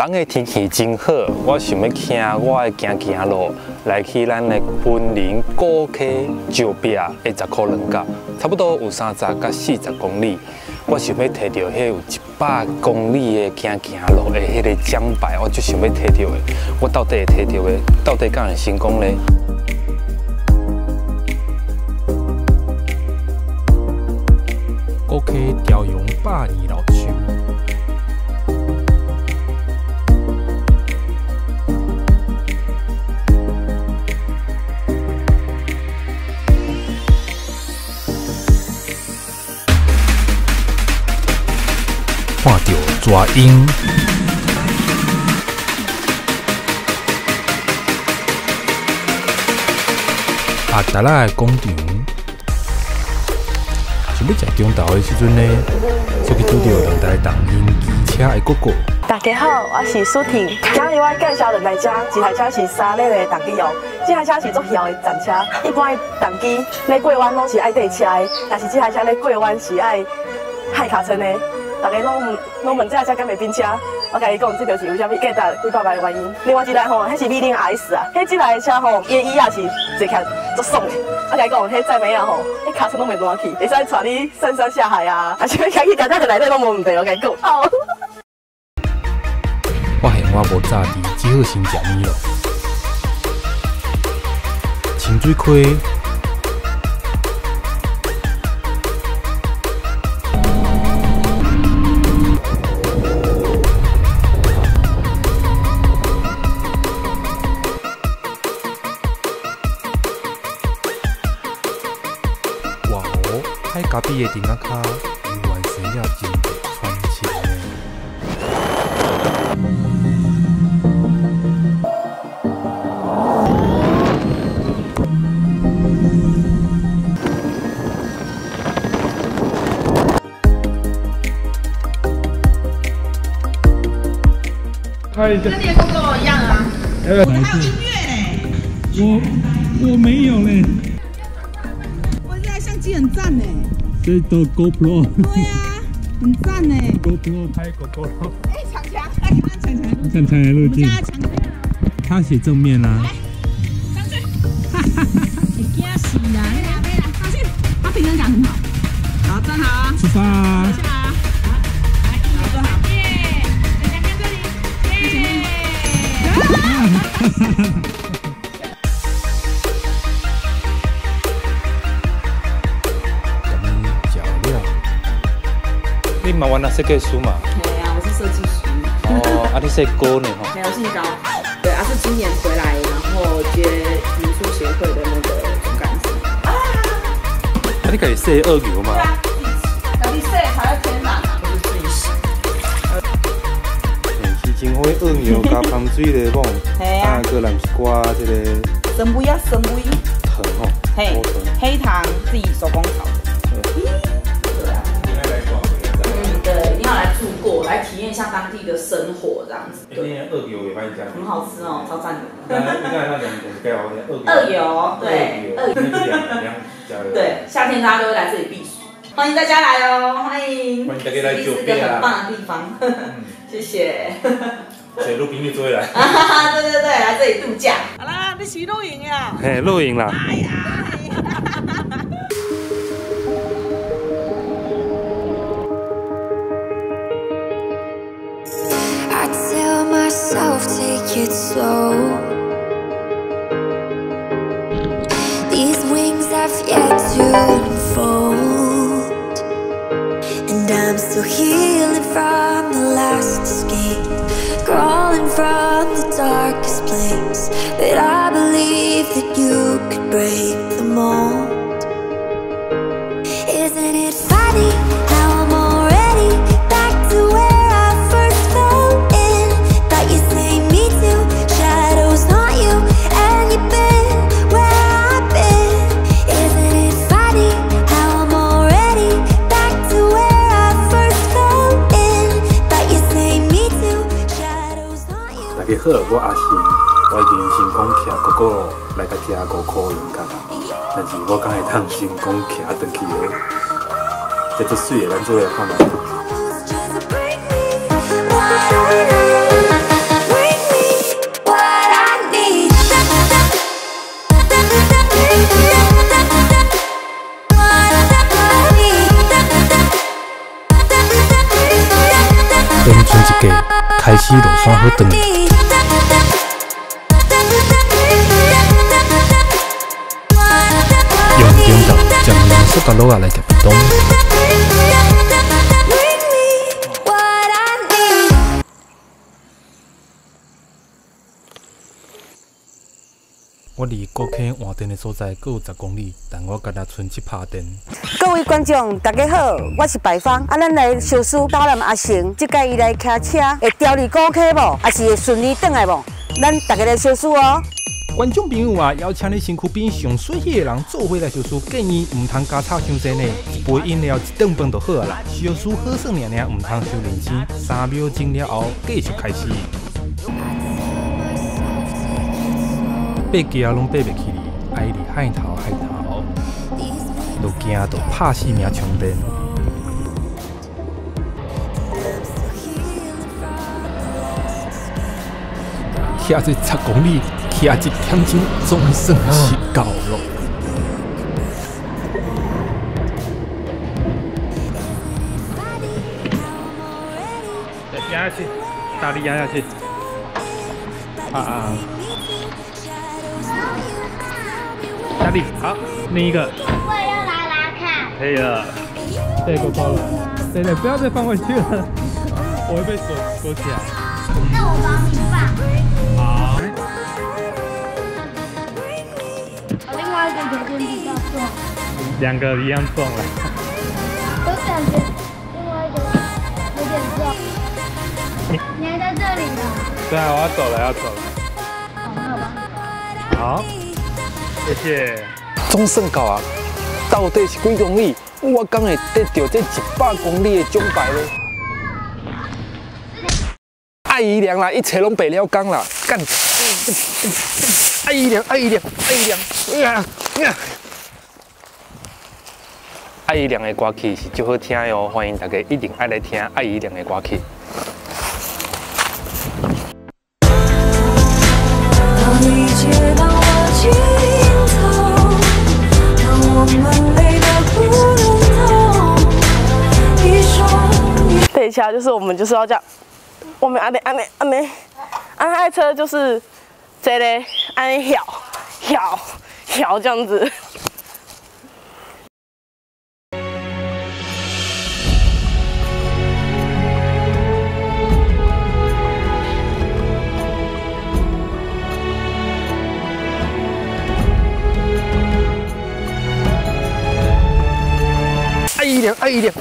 昨个天气真好，我想要行我的行路，来去咱的云林古溪石壁的10块2角，差不多有30到40公里。我想要摕到迄有100公里的行路的迄个奖牌，我就想要摕到的。我到底会摕到的？到底敢会成功呢？ 古溪朝阳100年老树，看到蛇鹰，阿达拉的广场。 想要食中昼的时阵呢，就去拄到2台动因机车的哥哥。大家好，我是舒婷。今日我介绍2台车，一台车是3轮的动机哦，这台车是足摇的战车。一般的动机咧过弯拢是爱对车的，但是这台车咧过弯是爱害卡层的。大家拢问这台车敢袂变车？我甲你讲，这就是有啥物价值几百万的原因。另外一台吼，迄是米林 RS 啊，迄台车吼，伊的椅仔是坐起来足爽的。我甲你讲，迄载尾啊吼，迄卡层拢袂烂去，会使带你上山下海啊，啊，想要开去家家的内底拢无问题。我甲你讲。发现我无早滴，只好先食米咯。清水溪。 海咖啡的顶仔卡，鱼丸生了真多传奇呢。跟你的工作一样啊。我还有音乐嘞。我没有嘞。 相机很赞呢，这都 GoPro。对啊，很赞呢。GoPro 拍 GoPro。哎，强强，来看看强强。强强的路径。他写正面啦。上去。哈哈哈！你惊死人！上去，他平衡感很好。好，站好啊。出发啊！下来啊！来，好，坐好。耶！强强看这里。耶！哈哈哈！ 你嘛玩那设计师嘛？对啊，我是设计师。哦，啊，你是高呢吼？没有，姓高。对，是今年回来，然后接民宿协会的那个总干事。啊，你家己设二牛吗？对啊，自己设才会天然啊，不是自己洗。是真火二牛加香水的某，啊，个人是挂这个生威啊，生威。糖吼，嘿，黑糖自己手工炒的。 对，一定要来住过，来体验一下当地的生活，这样子。对，二油也蛮香，很好吃哦，超赞的。二油，对，二油，对，夏天大家都会来这里避暑，欢迎大家来哦，欢迎。欢迎大家来九是个很棒的地方，谢谢。所以录屏就做来。对对对，来这里度假。好啦，你洗露营呀？嘿，露营啦。哎呀。 Myself, take it slow. These wings have yet to unfold, and I'm still healing from the last escape, crawling from the darkest place. But I believe that you could break the mold. Isn't it funny how I'm already back to where好，我也是，我已经成功骑哥哥来甲骑5块2角啊，但是我敢会通成功骑转去的，这足水的，咱做来看卖。开始落山好长。用中岛将两塑胶落下来条不动。我离高坑换电的所在还有10公里，但我敢若剩7拍电。各位观众，大家好，我是白芳。咱来小师导览阿成，即届伊来骑车会调离高坑无？还是会顺利转来无？咱大家来小师哦。观众朋友啊，邀请你身躯边上水气的人做伙来小师，建议唔通加炒伤济呢，一杯饮料一顿饭就好啊啦。小师好耍尔尔，唔通收认真。3秒钟了后，继续开始。爬架拢爬袂起哩，爱哩海头，就惊到拍死命充电。骑这10公里，骑1点钟总算是够了。压下去，大力压下去。大力，好，另一个。我也要来拉看。可以了。对，够高了。对，不要再放回去了，我会被锁起来。那我帮你放。好。我另外一个有点比较重。2个一样重了。我感觉另外一个有点重。你还在这里呢。对啊，我要走了，好。谢谢。总算到啊！到底是几公里？我敢会得到这100公里的奖牌咧？爱姨娘啦，一切拢白了工啦，干！爱姨娘！爱姨娘的歌曲是足好听的哦，欢迎大家一定爱来听爱姨娘的歌曲。等一下，我们就是要这样，我们安爱车就是这嘞，安摇这样子。爱姨娘！